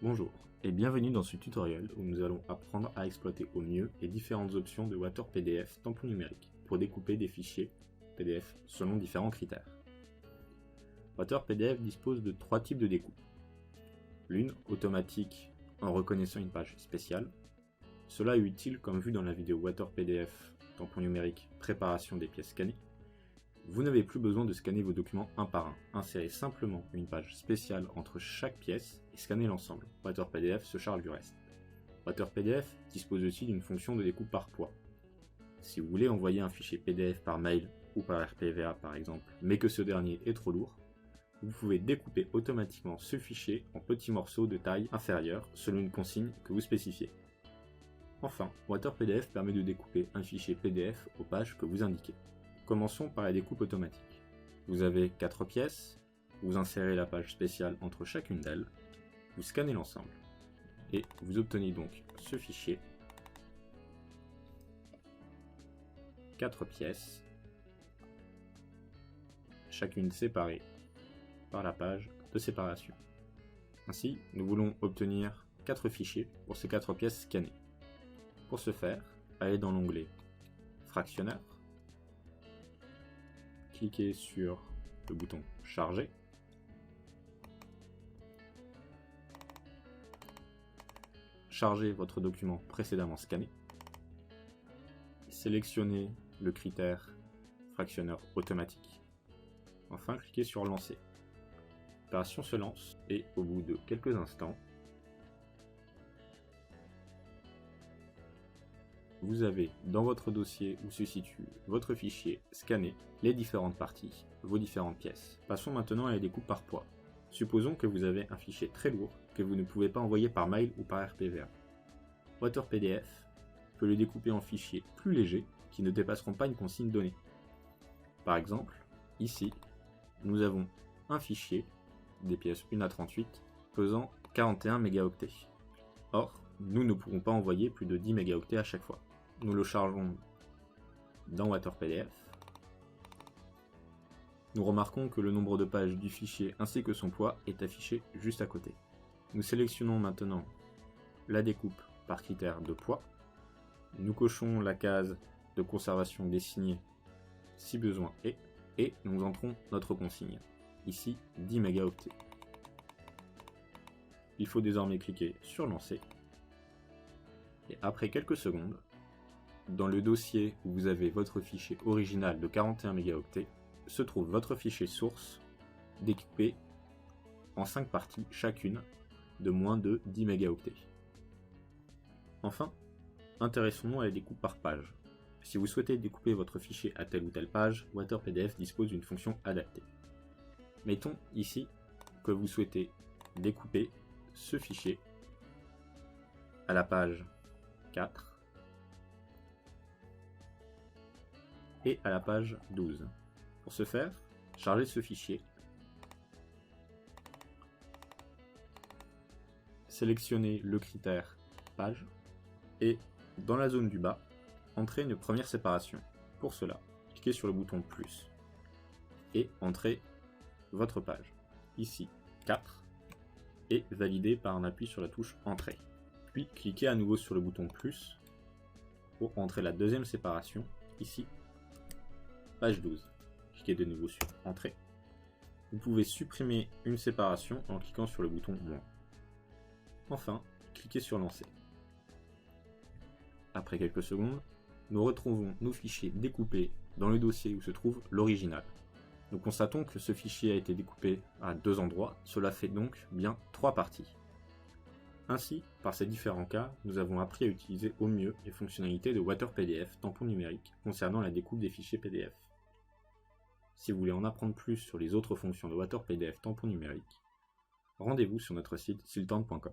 Bonjour et bienvenue dans ce tutoriel où nous allons apprendre à exploiter au mieux les différentes options de WaterPDF tampon numérique pour découper des fichiers PDF selon différents critères. WaterPDF dispose de trois types de découpe. L'une automatique en reconnaissant une page spéciale. Cela est utile comme vu dans la vidéo WaterPDF tampon numérique préparation des pièces scannées. Vous n'avez plus besoin de scanner vos documents un par un. Insérez simplement une page spéciale entre chaque pièce et scannez l'ensemble. WaterPDF se charge du reste. WaterPDF dispose aussi d'une fonction de découpe par poids. Si vous voulez envoyer un fichier PDF par mail ou par RPVA par exemple, mais que ce dernier est trop lourd, vous pouvez découper automatiquement ce fichier en petits morceaux de taille inférieure selon une consigne que vous spécifiez. Enfin, WaterPDF permet de découper un fichier PDF aux pages que vous indiquez. Commençons par la découpe automatique. Vous avez 4 pièces, vous insérez la page spéciale entre chacune d'elles, vous scannez l'ensemble, et vous obtenez donc ce fichier, 4 pièces, chacune séparée par la page de séparation. Ainsi, nous voulons obtenir 4 fichiers pour ces 4 pièces scannées. Pour ce faire, allez dans l'onglet Fractionneur, cliquez sur le bouton Charger, chargez votre document précédemment scanné, sélectionnez le critère Fractionneur automatique, enfin cliquez sur Lancer. L'opération se lance et au bout de quelques instants, vous avez dans votre dossier où se situe votre fichier scanné les différentes parties, vos différentes pièces. Passons maintenant à la découpe par poids. Supposons que vous avez un fichier très lourd que vous ne pouvez pas envoyer par mail ou par RPVA. WaterPDF peut le découper en fichiers plus légers qui ne dépasseront pas une consigne donnée. Par exemple, ici, nous avons un fichier des pièces 1 à 38 pesant 41 mégaoctets. Or, nous ne pourrons pas envoyer plus de 10 mégaoctets à chaque fois. Nous le chargeons dans WaterPDF. Nous remarquons que le nombre de pages du fichier ainsi que son poids est affiché juste à côté. Nous sélectionnons maintenant la découpe par critère de poids. Nous cochons la case de conservation des signés si besoin est, et nous entrons notre consigne, ici 10 mégaoctets. Il faut désormais cliquer sur Lancer. Et après quelques secondes, dans le dossier où vous avez votre fichier original de 41 mégaoctets, se trouve votre fichier source découpé en 5 parties chacune de moins de 10 mégaoctets. Enfin, intéressons-nous à la découpe par page. Si vous souhaitez découper votre fichier à telle ou telle page, WaterPDF dispose d'une fonction adaptée. Mettons ici que vous souhaitez découper ce fichier à la page 4 et à la page 12. Pour ce faire, chargez ce fichier, sélectionnez le critère page et dans la zone du bas, entrez une première séparation. Pour cela, cliquez sur le bouton plus et entrez votre page, ici 4, et validez par un appui sur la touche entrée. Puis cliquez à nouveau sur le bouton plus pour entrer la deuxième séparation, ici page 12. Cliquez de nouveau sur Entrée. Vous pouvez supprimer une séparation en cliquant sur le bouton moins. Enfin, cliquez sur Lancer. Après quelques secondes, nous retrouvons nos fichiers découpés dans le dossier où se trouve l'original. Nous constatons que ce fichier a été découpé à 2 endroits, cela fait donc bien 3 parties. Ainsi, par ces différents cas, nous avons appris à utiliser au mieux les fonctionnalités de WaterPDF tampon numérique concernant la découpe des fichiers PDF. Si vous voulez en apprendre plus sur les autres fonctions de WaterPDF tampon numérique, rendez-vous sur notre site siltand.com.